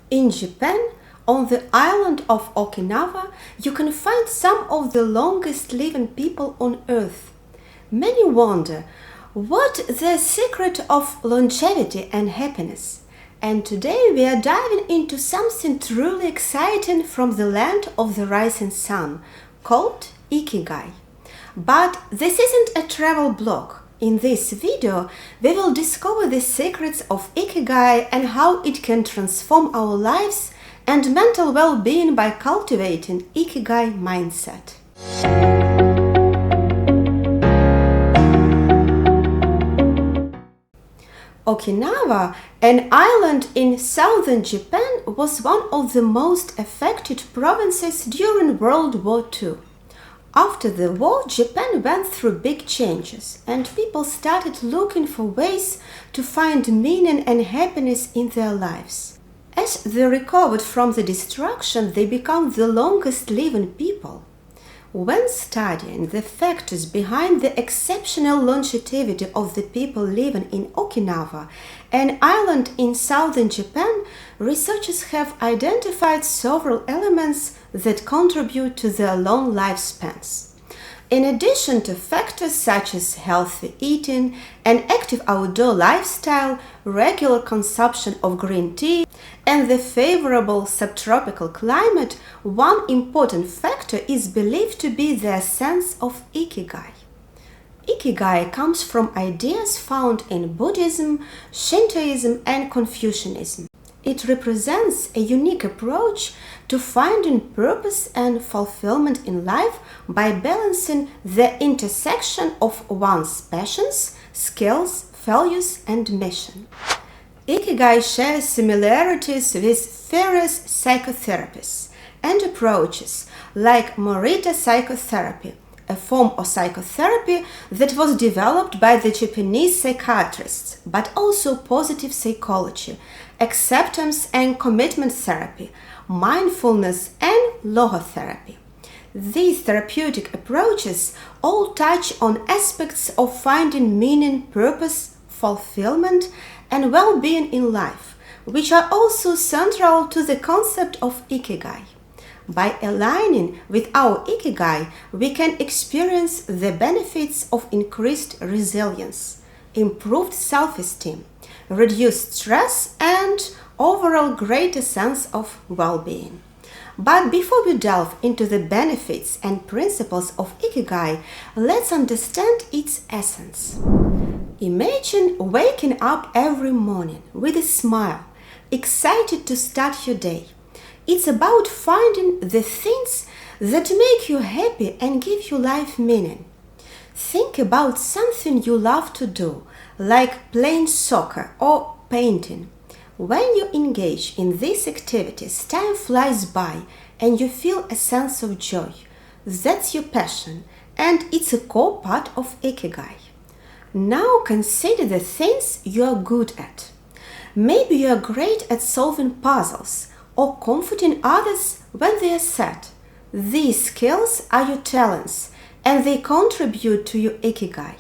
In Japan, on the island of Okinawa, you can find some of the longest living people on Earth. Many wonder what the secret of longevity and happiness. And today we are diving into something truly exciting from the land of the rising sun, called Ikigai. But this isn't a travel blog. In this video, we will discover the secrets of Ikigai and how it can transform our lives and mental well-being by cultivating Ikigai mindset. Okinawa, an island in southern Japan, was one of the most affected provinces during World War II. After the war, Japan went through big changes, and people started looking for ways to find meaning and happiness in their lives. As they recovered from the destruction, they became the longest living people. When studying the factors behind the exceptional longevity of the people living in Okinawa, an island in southern Japan, researchers have identified several elements that contribute to their long lifespans. In addition to factors such as healthy eating, an active outdoor lifestyle, regular consumption of green tea, and the favorable subtropical climate, one important factor is believed to be their sense of Ikigai. Ikigai comes from ideas found in Buddhism, Shintoism, and Confucianism. It represents a unique approach to finding purpose and fulfillment in life by balancing the intersection of one's passions, skills, values, and mission. Ikigai shares similarities with various psychotherapies and approaches like Morita psychotherapy, a form of psychotherapy that was developed by the Japanese psychiatrists, but also positive psychology, acceptance and commitment therapy, mindfulness, and logotherapy. These therapeutic approaches all touch on aspects of finding meaning, purpose, fulfillment, and well-being in life, which are also central to the concept of Ikigai. By aligning with our Ikigai, we can experience the benefits of increased resilience, improved self-esteem, reduced stress, and overall greater sense of well-being. But before we delve into the benefits and principles of Ikigai, let's understand its essence. Imagine waking up every morning with a smile, excited to start your day. It's about finding the things that make you happy and give you life meaning. Think about something you love to do, like playing soccer or painting. When you engage in these activities, time flies by and you feel a sense of joy. That's your passion, and it's a core part of Ikigai. Now consider the things you are good at. Maybe you are great at solving puzzles or comforting others when they are sad. These skills are your talents, and they contribute to your Ikigai.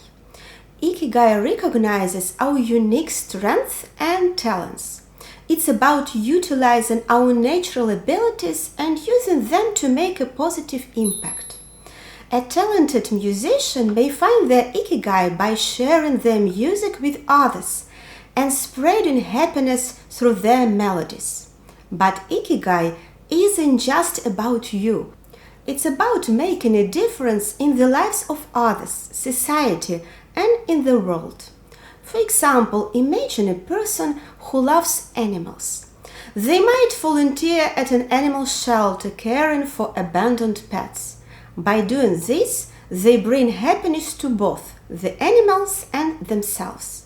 Ikigai recognizes our unique strengths and talents. It's about utilizing our natural abilities and using them to make a positive impact. A talented musician may find their Ikigai by sharing their music with others and spreading happiness through their melodies. But Ikigai isn't just about you. It's about making a difference in the lives of others, society, and in the world. For example, imagine a person who loves animals. They might volunteer at an animal shelter caring for abandoned pets. By doing this, they bring happiness to both the animals and themselves.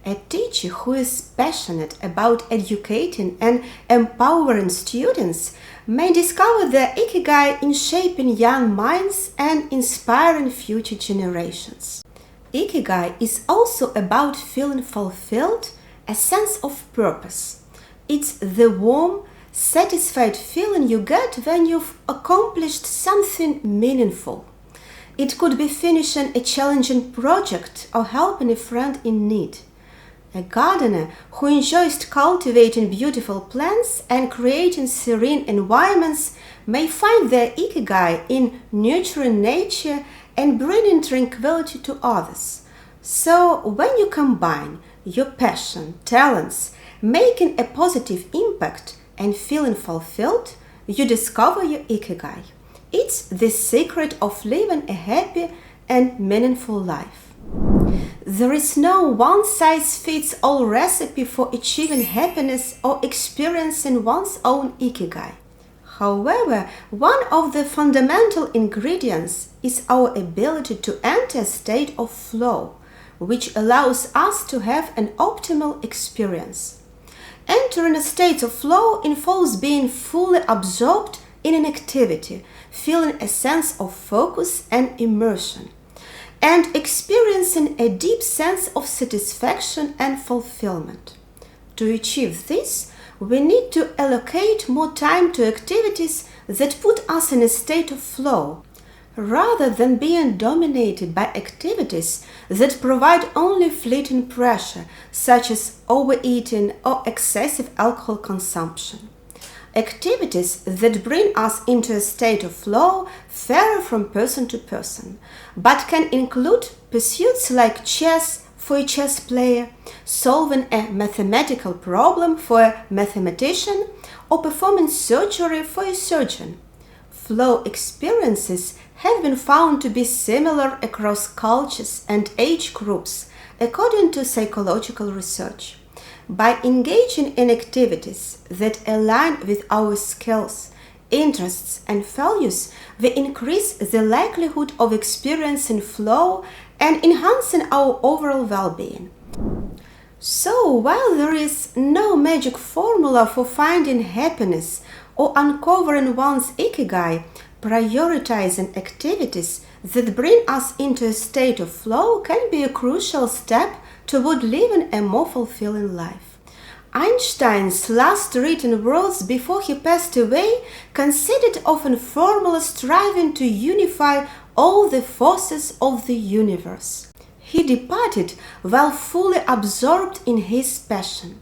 A teacher who is passionate about educating and empowering students may discover their Ikigai in shaping young minds and inspiring future generations. Ikigai is also about feeling fulfilled, a sense of purpose. It's the warm, satisfied feeling you get when you've accomplished something meaningful. It could be finishing a challenging project or helping a friend in need. A gardener who enjoys cultivating beautiful plants and creating serene environments may find their ikigai in nurturing nature and bringing tranquility to others. So, when you combine your passion, talents, making a positive impact, and feeling fulfilled, you discover your ikigai. It's the secret of living a happy and meaningful life. There is no one-size-fits-all recipe for achieving happiness or experiencing one's own ikigai. However, one of the fundamental ingredients is our ability to enter a state of flow, which allows us to have an optimal experience. Entering a state of flow involves being fully absorbed in an activity, feeling a sense of focus and immersion, and experiencing a deep sense of satisfaction and fulfillment. To achieve this, we need to allocate more time to activities that put us in a state of flow, rather than being dominated by activities that provide only fleeting pressure, such as overeating or excessive alcohol consumption. Activities that bring us into a state of flow vary from person to person, but can include pursuits like chess for a chess player, solving a mathematical problem for a mathematician, or performing surgery for a surgeon. Flow experiences have been found to be similar across cultures and age groups, according to psychological research. By engaging in activities that align with our skills, interests, and values, we increase the likelihood of experiencing flow and enhancing our overall well-being. So, while there is no magic formula for finding happiness or uncovering one's ikigai, prioritizing activities that bring us into a state of flow can be a crucial step toward living a more fulfilling life. Einstein's last written words before he passed away considered often formula striving to unify all the forces of the universe. He departed while fully absorbed in his passion.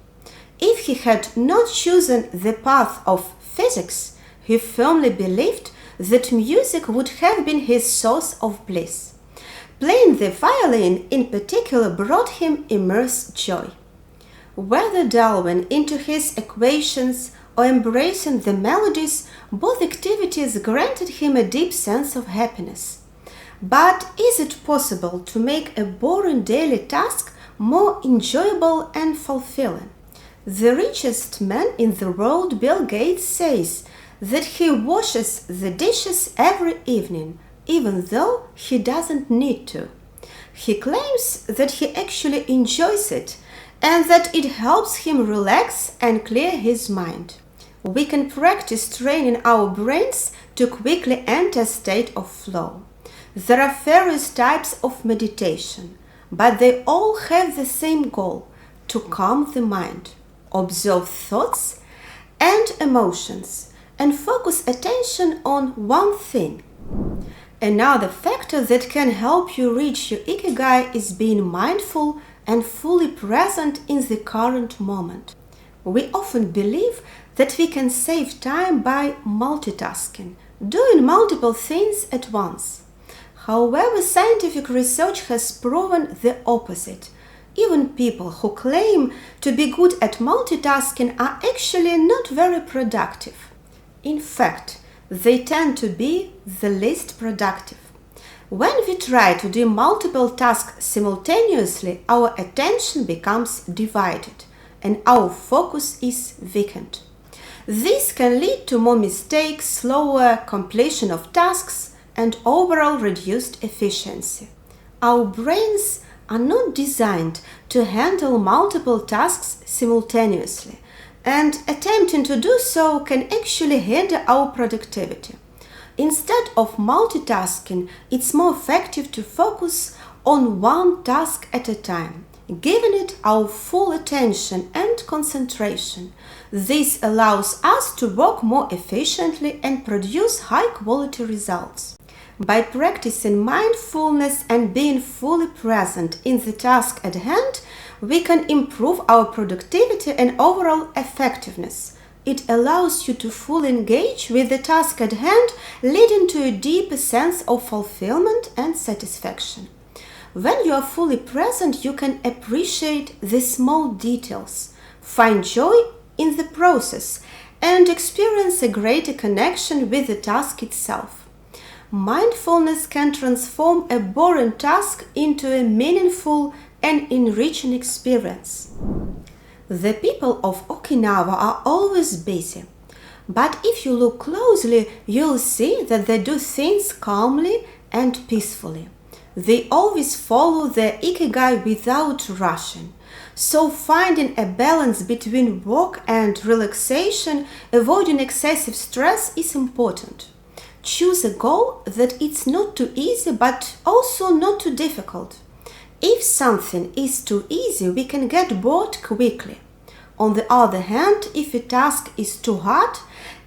If he had not chosen the path of physics, he firmly believed that music would have been his source of bliss. Playing the violin in particular brought him immense joy. Whether delving into his equations or embracing the melodies, both activities granted him a deep sense of happiness. But is it possible to make a boring daily task more enjoyable and fulfilling? The richest man in the world, Bill Gates, says that he washes the dishes every evening, even though he doesn't need to. He claims that he actually enjoys it and that it helps him relax and clear his mind. We can practice training our brains to quickly enter a state of flow. There are various types of meditation, but they all have the same goal: to calm the mind, observe thoughts and emotions, and focus attention on one thing. Another factor that can help you reach your ikigai is being mindful and fully present in the current moment. We often believe that we can save time by multitasking, doing multiple things at once. However, scientific research has proven the opposite. Even people who claim to be good at multitasking are actually not very productive. In fact, they tend to be the least productive. When we try to do multiple tasks simultaneously, our attention becomes divided and our focus is weakened. This can lead to more mistakes, slower completion of tasks, and overall reduced efficiency. Our brains are not designed to handle multiple tasks simultaneously, and attempting to do so can actually hinder our productivity. Instead of multitasking, it's more effective to focus on one task at a time, giving it our full attention and concentration. This allows us to work more efficiently and produce high-quality results. By practicing mindfulness and being fully present in the task at hand, we can improve our productivity and overall effectiveness. It allows you to fully engage with the task at hand, leading to a deeper sense of fulfillment and satisfaction. When you are fully present, you can appreciate the small details, find joy in the process, and experience a greater connection with the task itself. Mindfulness can transform a boring task into a meaningful and enriching experience. The people of Okinawa are always busy, but if you look closely, you'll see that they do things calmly and peacefully. They always follow their ikigai without rushing. So finding a balance between work and relaxation, avoiding excessive stress is important. Choose a goal that it's not too easy but also not too difficult. If something is too easy, we can get bored quickly. On the other hand, if a task is too hard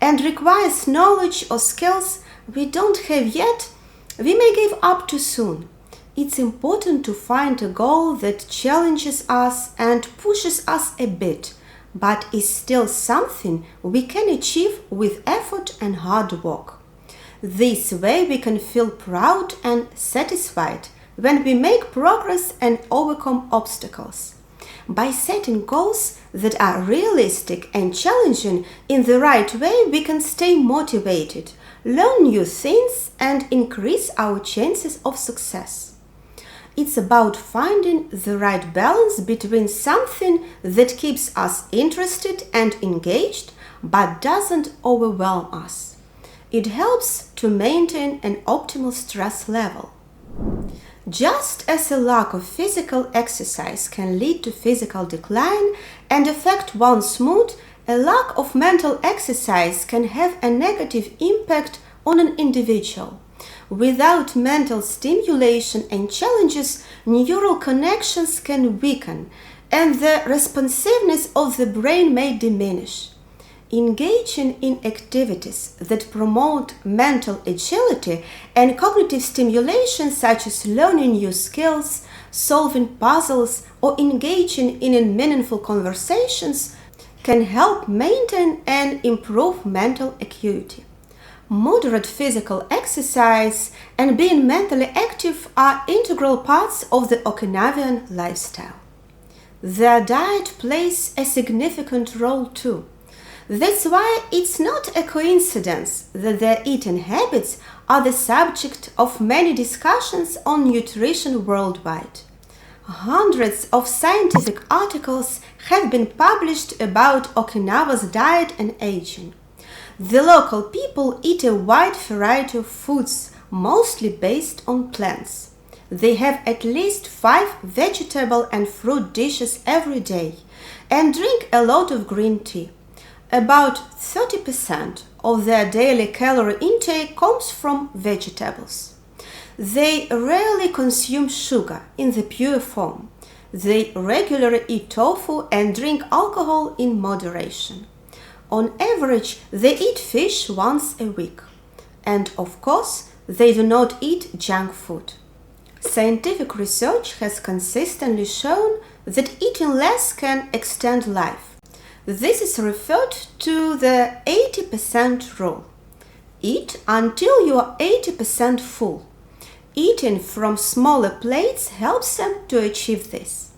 and requires knowledge or skills we don't have yet, we may give up too soon. It's important to find a goal that challenges us and pushes us a bit, but is still something we can achieve with effort and hard work. This way we can feel proud and satisfied when we make progress and overcome obstacles. By setting goals that are realistic and challenging in the right way, we can stay motivated, learn new things, and increase our chances of success. It's about finding the right balance between something that keeps us interested and engaged but doesn't overwhelm us. It helps to maintain an optimal stress level. Just as a lack of physical exercise can lead to physical decline and affect one's mood, a lack of mental exercise can have a negative impact on an individual. Without mental stimulation and challenges, neural connections can weaken and the responsiveness of the brain may diminish. Engaging in activities that promote mental agility and cognitive stimulation, such as learning new skills, solving puzzles, or engaging in meaningful conversations, can help maintain and improve mental acuity. Moderate physical exercise and being mentally active are integral parts of the Okinawan lifestyle. Their diet plays a significant role too. That's why it's not a coincidence that their eating habits are the subject of many discussions on nutrition worldwide. Hundreds of scientific articles have been published about Okinawa's diet and aging. The local people eat a wide variety of foods, mostly based on plants. They have at least 5 vegetable and fruit dishes every day and drink a lot of green tea. About 30% of their daily calorie intake comes from vegetables. They rarely consume sugar in the pure form. They regularly eat tofu and drink alcohol in moderation. On average, they eat fish once a week. And of course, they do not eat junk food. Scientific research has consistently shown that eating less can extend life. This is referred to the 80% rule. Eat until you are 80% full. Eating from smaller plates helps them to achieve this.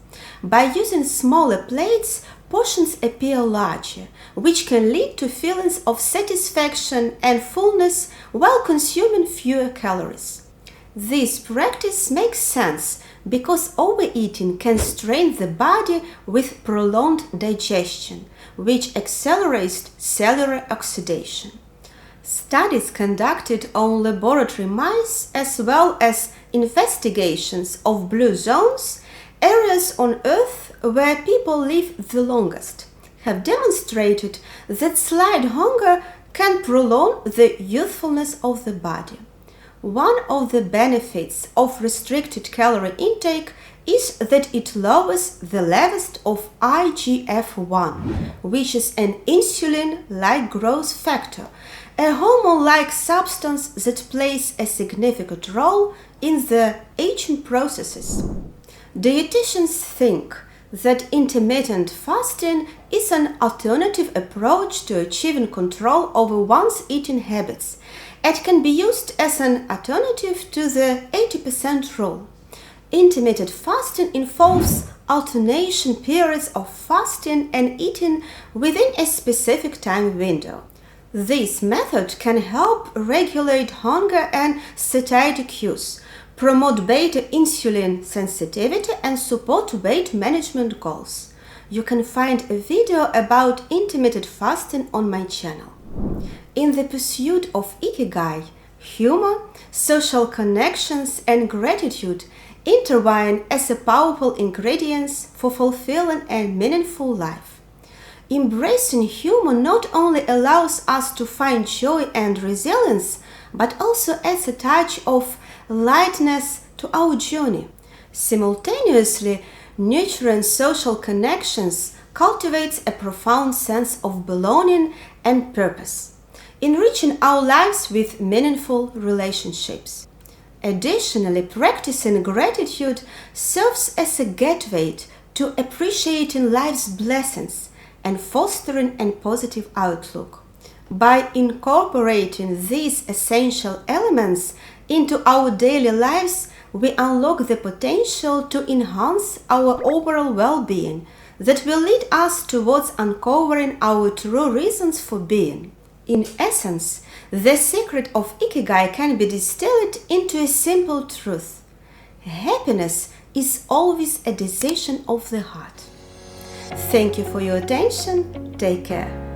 By using smaller plates, portions appear larger, which can lead to feelings of satisfaction and fullness while consuming fewer calories. This practice makes sense because overeating can strain the body with prolonged digestion, which accelerates cellular oxidation. Studies conducted on laboratory mice as well as investigations of blue zones, areas on Earth where people live the longest, have demonstrated that slight hunger can prolong the youthfulness of the body. One of the benefits of restricted calorie intake is that it lowers the levels of IGF-1, which is an insulin-like growth factor, a hormone-like substance that plays a significant role in the aging processes. Dietitians think that intermittent fasting is an alternative approach to achieving control over one's eating habits. It can be used as an alternative to the 80% rule. Intermittent fasting involves alternation periods of fasting and eating within a specific time window. This method can help regulate hunger and satiety cues, promote beta insulin sensitivity, and support weight management goals. You can find a video about intermittent fasting on my channel. In the pursuit of Ikigai, humor, social connections, and gratitude intertwine as powerful ingredients for fulfilling a meaningful life. Embracing humor not only allows us to find joy and resilience, but also adds a touch of lightness to our journey. Simultaneously, nurturing social connections cultivates a profound sense of belonging and purpose, enriching our lives with meaningful relationships. Additionally, practicing gratitude serves as a gateway to appreciating life's blessings and fostering a positive outlook. By incorporating these essential elements into our daily lives, we unlock the potential to enhance our overall well-being that will lead us towards uncovering our true reasons for being. In essence, the secret of Ikigai can be distilled into a simple truth. Happiness is always a decision of the heart. Thank you for your attention. Take care.